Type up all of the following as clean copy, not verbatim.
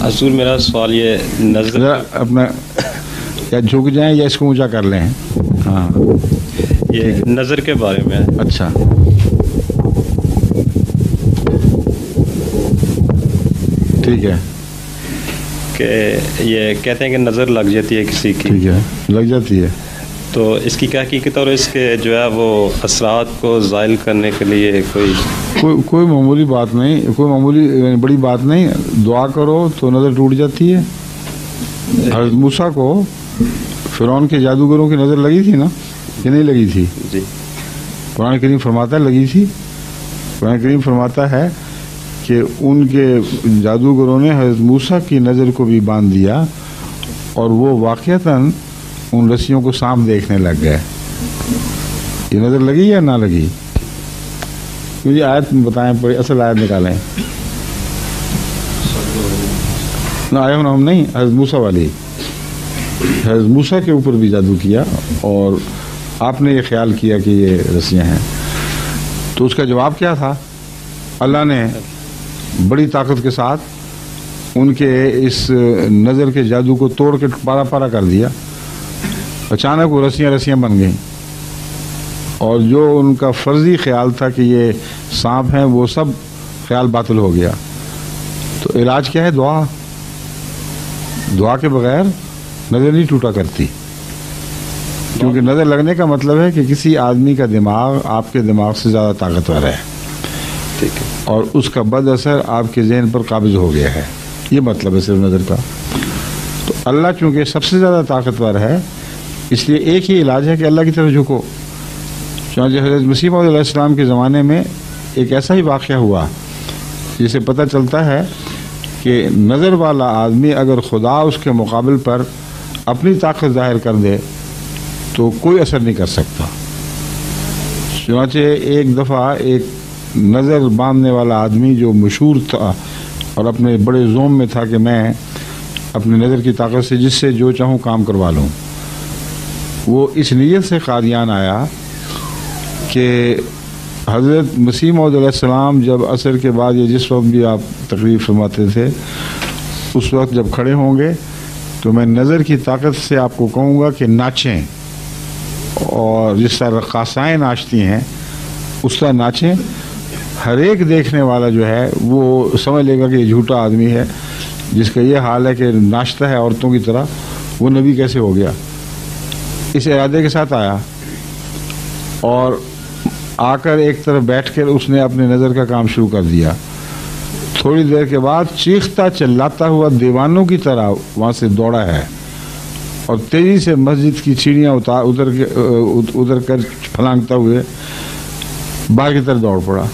حضور میرا سوال یہ نظر اپنا یا جھک جائیں یا اس کو اونچا کر لیں. ہاں یہ نظر کے بارے میں ہے. اچھا ٹھیک ہے کہ یہ کہتے ہیں کہ نظر لگ جاتی ہے کسی کی. ٹھیک ہے لگ جاتی ہے. تو اس کی کیا حقیقت اور اس کے جو ہے وہ اثرات کو زائل کرنے کے لیے کوئی معمولی بات نہیں, کوئی معمولی بڑی بات نہیں. دعا کرو تو نظر ٹوٹ جاتی ہے. حضرت موسیٰ کو فرعون کے جادوگروں کی نظر لگی تھی نا کہ نہیں لگی تھی؟ جی قرآن کریم فرماتا ہے لگی تھی. قرآن کریم فرماتا ہے کہ ان کے جادوگروں نے حضرت موسیٰ کی نظر کو بھی باندھ دیا اور وہ واقعتاً ان رسیوں کو سانپ دیکھنے لگ گئے. یہ نظر لگی یا نہ لگی؟ مجھے آیت بتائیں, پڑھی اصل آیت نکالیں. آیا ہوں ہم نہیں, حضرت موسیٰ والی. حضرت موسیٰ کے اوپر بھی جادو کیا اور آپ نے یہ خیال کیا کہ یہ رسیاں ہیں. تو اس کا جواب کیا تھا؟ اللہ نے بڑی طاقت کے ساتھ ان کے اس نظر کے جادو کو توڑ کے پارا پارا کر دیا. اچانک وہ رسیاں بن گئیں اور جو ان کا فرضی خیال تھا کہ یہ سانپ ہیں وہ سب خیال باطل ہو گیا. تو علاج کیا ہے؟ دعا. دعا کے بغیر نظر نہیں ٹوٹا کرتی, کیونکہ نظر لگنے کا مطلب ہے کہ کسی آدمی کا دماغ آپ کے دماغ سے زیادہ طاقتور ہے اور اس کا بد اثر آپ کے ذہن پر قابض ہو گیا ہے. یہ مطلب ہے صرف نظر کا. تو اللہ چونکہ سب سے زیادہ طاقتور ہے اس لیے ایک ہی علاج ہے کہ اللہ کی طرف جھکو. چنانچہ حضرت مسیح موعود علیہ السلام کے زمانے میں ایک ایسا ہی واقعہ ہوا جسے پتہ چلتا ہے کہ نظر والا آدمی اگر خدا اس کے مقابل پر اپنی طاقت ظاہر کر دے تو کوئی اثر نہیں کر سکتا. چنانچہ ایک دفعہ ایک نظر باندھنے والا آدمی جو مشہور تھا اور اپنے بڑے زوم میں تھا کہ میں اپنی نظر کی طاقت سے جس سے جو چاہوں کام کروا لوں, وہ اس نیت سے قادیان آیا کہ حضرت مسیح موعود علیہ السلام جب عصر کے بعد یا جس وقت بھی آپ تقریر فرماتے تھے اس وقت جب کھڑے ہوں گے تو میں نظر کی طاقت سے آپ کو کہوں گا کہ ناچیں, اور جس طرح رقاصائیں ناچتی ہیں اس طرح ناچیں. ہر ایک دیکھنے والا جو ہے وہ سمجھ لے گا کہ یہ جھوٹا آدمی ہے جس کا یہ حال ہے کہ ناچتا ہے عورتوں کی طرح, وہ نبی کیسے ہو گیا. اس ارادے کے ساتھ آیا اور آ کر ایک طرف بیٹھ کر اس نے اپنے نظر کا کام شروع کر دیا. تھوڑی دیر کے بعد چیختا چلاتا ہوا دیوانوں کی طرح وہاں سے دوڑا ہے اور تیزی سے مسجد کی سیڑھیاں ادھر کر پھلانگتا ہوئے باہر کی طرف دوڑ پڑا.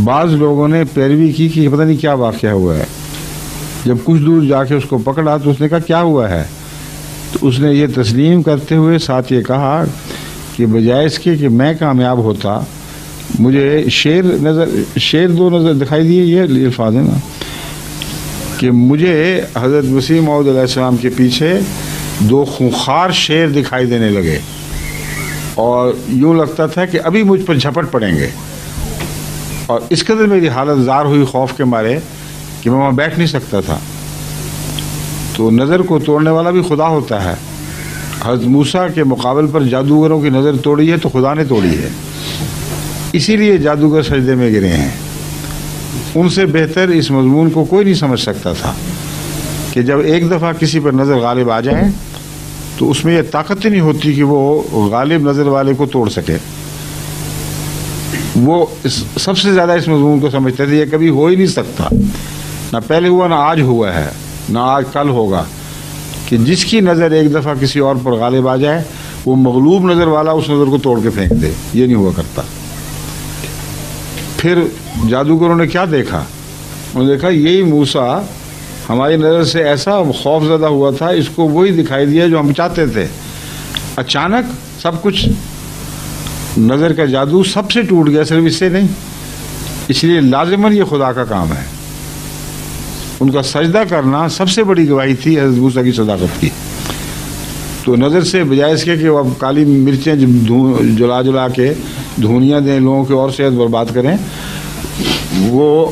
بعض لوگوں نے پیروی کی کہ پتہ نہیں کیا واقعہ ہوا ہے. جب کچھ دور جا کے اس کو پکڑا تو اس نے کہا کیا ہوا ہے, تو اس نے یہ تسلیم کرتے ہوئے ساتھ یہ کہا کہ بجائے اس کے کہ میں کامیاب ہوتا مجھے شیر دو نظر دکھائی دیے. یہ الفاظ ہے نا کہ مجھے حضرت مسیح موعود علیہ السلام کے پیچھے دو خونخوار شیر دکھائی دینے لگے اور یوں لگتا تھا کہ ابھی مجھ پر جھپٹ پڑیں گے, اور اس قدر میری حالت زار ہوئی خوف کے مارے کہ میں وہاں بیٹھ نہیں سکتا تھا. تو نظر کو توڑنے والا بھی خدا ہوتا ہے. حضرت موسیٰ کے مقابل پر جادوگروں کی نظر توڑی ہے تو خدا نے توڑی ہے, اسی لیے جادوگر سجدے میں گرے ہیں. ان سے بہتر اس مضمون کو کوئی نہیں سمجھ سکتا تھا کہ جب ایک دفعہ کسی پر نظر غالب آ جائیں تو اس میں یہ طاقت ہی نہیں ہوتی کہ وہ غالب نظر والے کو توڑ سکے. وہ سب سے زیادہ اس مضمون کو سمجھتے تھے یہ کبھی ہو ہی نہیں سکتا, نہ پہلے ہوا نہ آج ہوا ہے نہ آج کل ہوگا, کہ جس کی نظر ایک دفعہ کسی اور پر غالب آ جائے وہ مغلوب نظر والا اس نظر کو توڑ کے پھینک دے. یہ نہیں ہوا کرتا. پھر جادوگروں نے کیا دیکھا؟ انہوں نے دیکھا یہی موسیٰ ہماری نظر سے ایسا خوف زدہ ہوا تھا, اس کو وہی دکھائی دیا جو ہم چاہتے تھے. اچانک سب کچھ نظر کا جادو سب سے ٹوٹ گیا, صرف اس سے نہیں. اس لیے لازماً یہ خدا کا کام ہے. ان کا سجدہ کرنا سب سے بڑی گواہی تھی حضرت موسیٰ کی صداقت کی. تو نظر سے بجائے اس کے وہ اب کالی مرچیں جلا کے دھونیاں دیں لوگوں کے اور صحت برباد کریں, وہ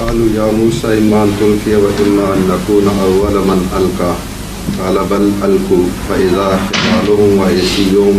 قالوا يا موسى إما أن تلقي وإما أن نكون أول من ألقى قال بل ألقوا فإذا حبالهم وعصيهم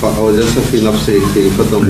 فأوجس في نفسه خيفة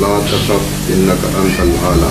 لا تخف إنك أنت الأعلى।